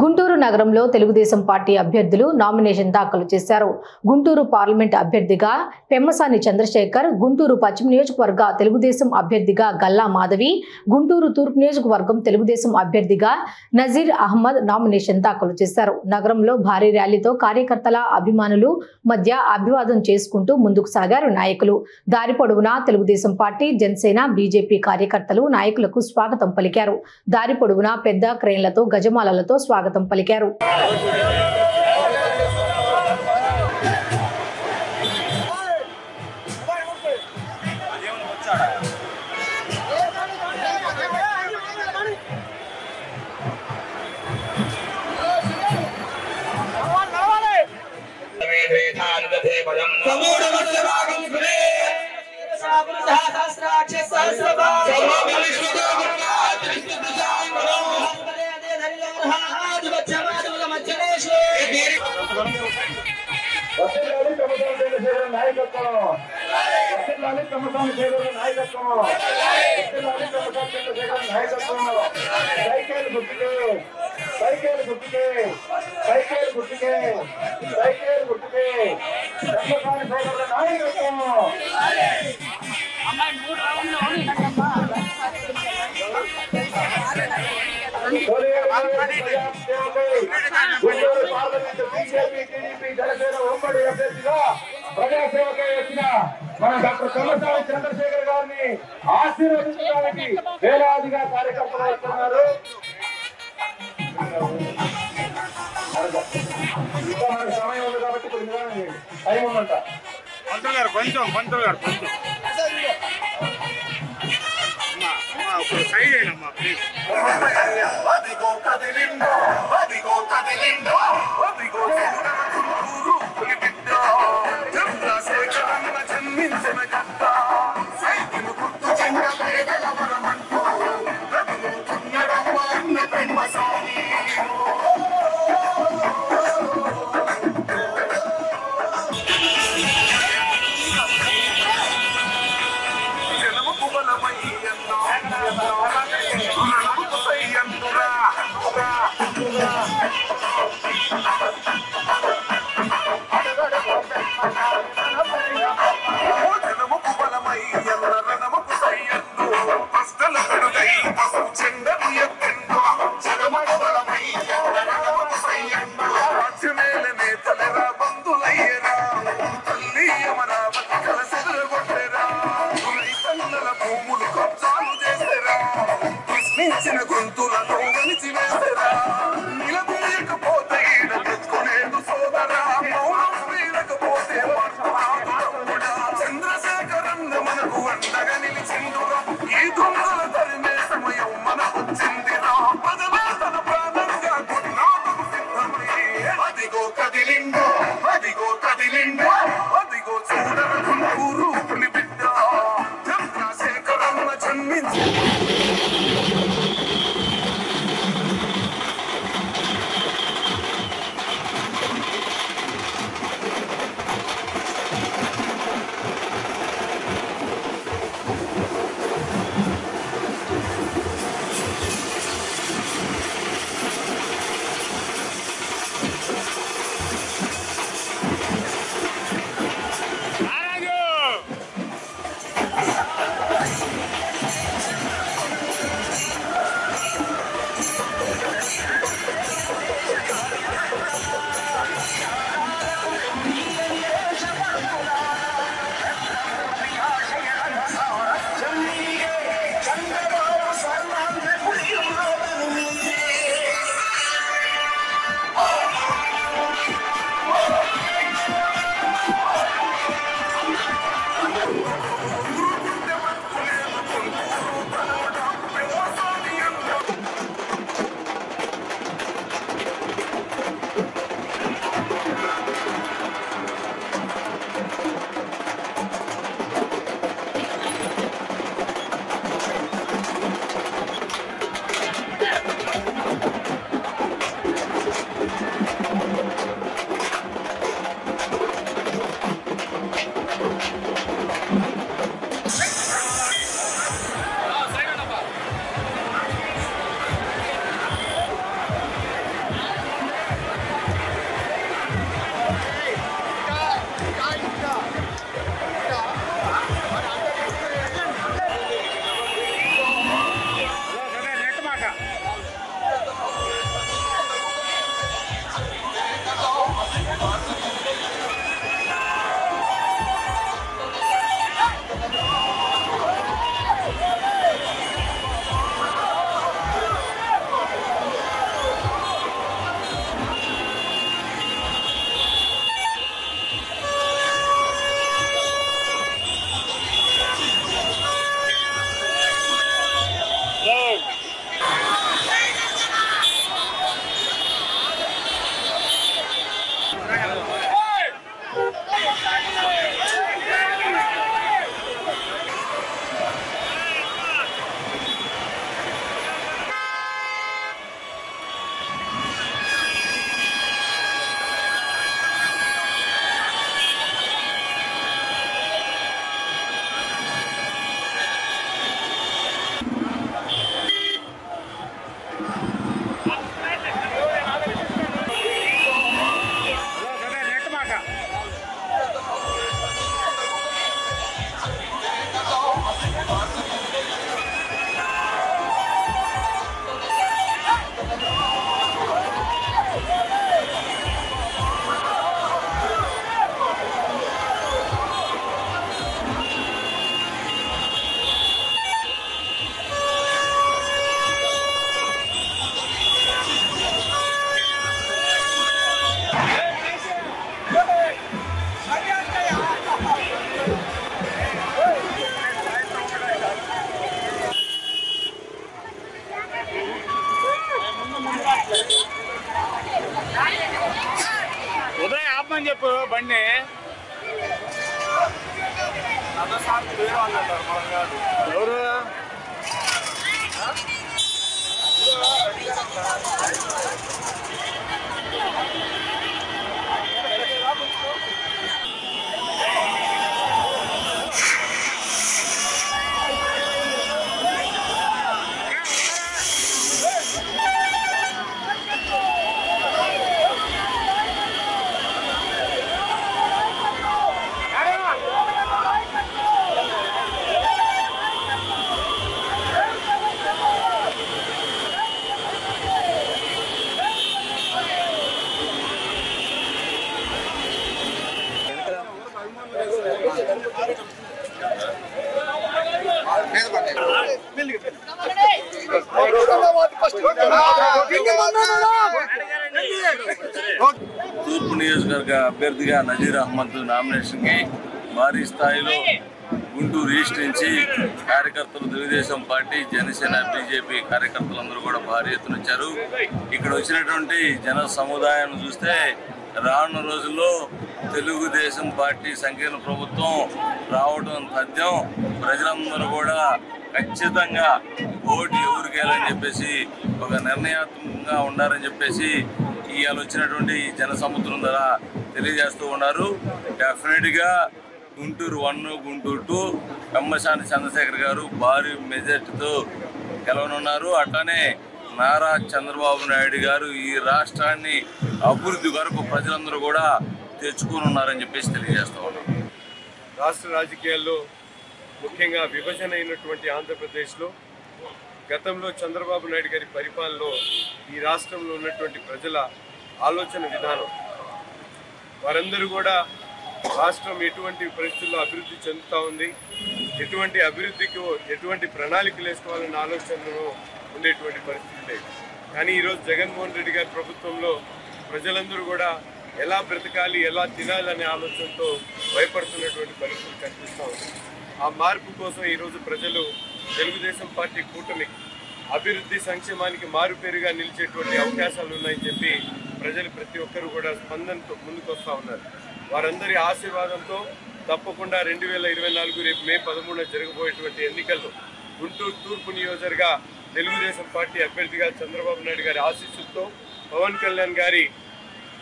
గుంటూరు నగరంలో తెలుగుదేశం పార్టీ అభ్యర్థులు నామినేషన్ దాఖలు చేశారు. గుంటూరు పార్లమెంట్ అభ్యర్థిగా పెమ్మసాని చంద్రశేఖర్, గుంటూరు పశ్చిమ నియోజకవర్గ తెలుగుదేశం అభ్యర్థిగా గల్లా మాధవి, గుంటూరు తూర్పు నియోజకవర్గం తెలుగుదేశం అభ్యర్థిగా నజీర్ అహ్మద్ నామినేషన్ దాఖలు చేశారు. నగరంలో భారీ ర్యాలీతో కార్యకర్తల, అభిమానులు మధ్య అభివాదం చేసుకుంటూ ముందుకు సాగారు నాయకులు. దారి పొడవునా తెలుగుదేశం పార్టీ, జనసేన, బీజేపీ కార్యకర్తలు నాయకులకు స్వాగతం పలికారు. దారి పొడవునా పెద్ద క్రేన్లతో, గజమాలలతో స్వాగతం పలికారు. మన డాక్టర్ పెమ్మసాని చంద్రశేఖర్ గారిని ఆశీర్వదించడానికి వేలాదిగా కార్యకర్తలు వస్తున్నారు. ఇంకా మనకు సమయం ఉంది కాబట్టి ఇప్పుడు టైం ఉందంట. పంతులు గారు కొంచెం సైడ్ అయ్యమ్మా ప్లీజ్. తీయమని చెప్పు బండి. ఎవరు తూర్పు నియోజకవర్గ అభ్యర్థిగా నజీర్ అహ్మద్ నామినేషన్ కి భారీ స్థాయిలో గుంటూరు ఈస్ట్ నుంచి కార్యకర్తలు, తెలుగుదేశం పార్టీ, జనసేన, బీజేపీ కార్యకర్తలందరూ కూడా భారీ ఎత్తున వచ్చారు. ఇక్కడ వచ్చినటువంటి జన సముదాయాన్ని చూస్తే రానున్న రోజుల్లో తెలుగుదేశం పార్టీ సంకీర్ణ ప్రభుత్వం రావడం తథ్యం. ప్రజలందరూ కూడా ఖచ్చితంగా ఓటు ఎవరికేయాలని చెప్పేసి ఒక నిర్ణయాత్మకంగా ఉండాలని చెప్పేసి ఇవాళ వచ్చినటువంటి జన సముద్రం ద్వారా తెలియజేస్తూ ఉన్నారు. డెఫినెట్గా గుంటూరు 1, గుంటూరు 2 పెమ్మసాని చంద్రశేఖర్ గారు భారీ మెజార్టీతో గెలవనున్నారు. అట్లానే నారా చంద్రబాబు నాయుడు గారు ఈ రాష్ట్రాన్ని అభివృద్ధి వరకు ప్రజలందరూ కూడా తెచ్చుకున్నారని చెప్పేసి తెలియజేస్తూ ఉన్నారు. రాష్ట్ర రాజకీయాల్లో ముఖ్యంగా విభజన అయినటువంటి ఆంధ్రప్రదేశ్లో గతంలో చంద్రబాబు నాయుడు గారి పరిపాలనలో ఈ రాష్ట్రంలో ఉన్నటువంటి ప్రజల ఆలోచన విధానం, వారందరూ కూడా రాష్ట్రం ఎటువంటి పరిస్థితుల్లో అభివృద్ధి చెందుతూ ఉంది, ఎటువంటి అభివృద్ధికి ఎటువంటి ప్రణాళికలు వేసుకోవాలన్న ఆలోచనలో ఉండేటువంటి పరిస్థితి లేదు. కానీ ఈరోజు జగన్మోహన్ రెడ్డి గారి ప్రభుత్వంలో ప్రజలందరూ కూడా ఎలా బ్రతకాలి, ఎలా తినాలనే ఆలోచనతో భయపడుతున్నటువంటి పరిస్థితులు కనిపిస్తూ ఉంది. ఆ మార్పు కోసం ఈరోజు ప్రజలు తెలుగుదేశం పార్టీ కూటమి అభివృద్ధి సంక్షేమానికి మారుపేరుగా నిలిచేటువంటి అవకాశాలు ఉన్నాయని చెప్పి ప్రజలు ప్రతి ఒక్కరు కూడా స్పందనతో ముందుకు వస్తూ ఉన్నారు. వారందరి ఆశీర్వాదంతో తప్పకుండా 2024 రేపు మే 13న జరగబోయేటువంటి ఎన్నికల్లో గుంటూరు తూర్పు నియోజకవర్గ తెలుగుదేశం పార్టీ అభ్యర్థిగా చంద్రబాబు నాయుడు గారి ఆశీస్సులతో, పవన్ కళ్యాణ్ గారి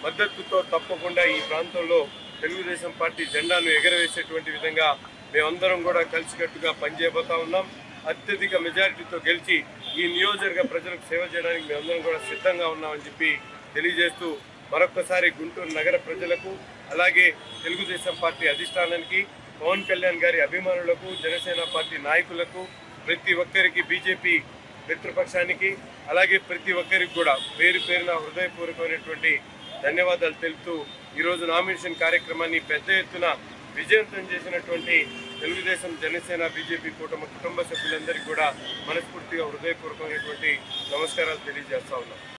మద్దతుతో తప్పకుండా ఈ ప్రాంతంలో తెలుగుదేశం పార్టీ జెండాను ఎగరవేసేటువంటి విధంగా మేమందరం కూడా కలిసికట్టుగా పనిచేయబోతా ఉన్నాం. అత్యధిక మెజారిటీతో గెలిచి ఈ నియోజకవర్గ ప్రజలకు సేవ చేయడానికి మేమందరం కూడా సిద్ధంగా ఉన్నామని చెప్పి తెలియజేస్తూ మరొక్కసారి గుంటూరు నగర ప్రజలకు, అలాగే తెలుగుదేశం పార్టీ అధిష్టానానికి, పవన్ కళ్యాణ్ గారి అభిమానులకు, జనసేన పార్టీ నాయకులకు, ప్రతి ఒక్కరికి, బీజేపీ మిత్రపక్షానికి, అలాగే ప్రతి ఒక్కరికి కూడా పేరు పేరున హృదయపూర్వకమైనటువంటి ధన్యవాదాలు తెలుపుతూ ఈరోజు నామినేషన్ కార్యక్రమాన్ని పెద్ద ఎత్తున విజయవంతం చేసినటువంటి తెలుగుదేశం, జనసేన, బీజేపీ కూటమి కుటుంబ సభ్యులందరికీ కూడా మనస్ఫూర్తిగా హృదయపూర్వకమైనటువంటి నమస్కారాలు తెలియజేస్తా ఉన్నాం.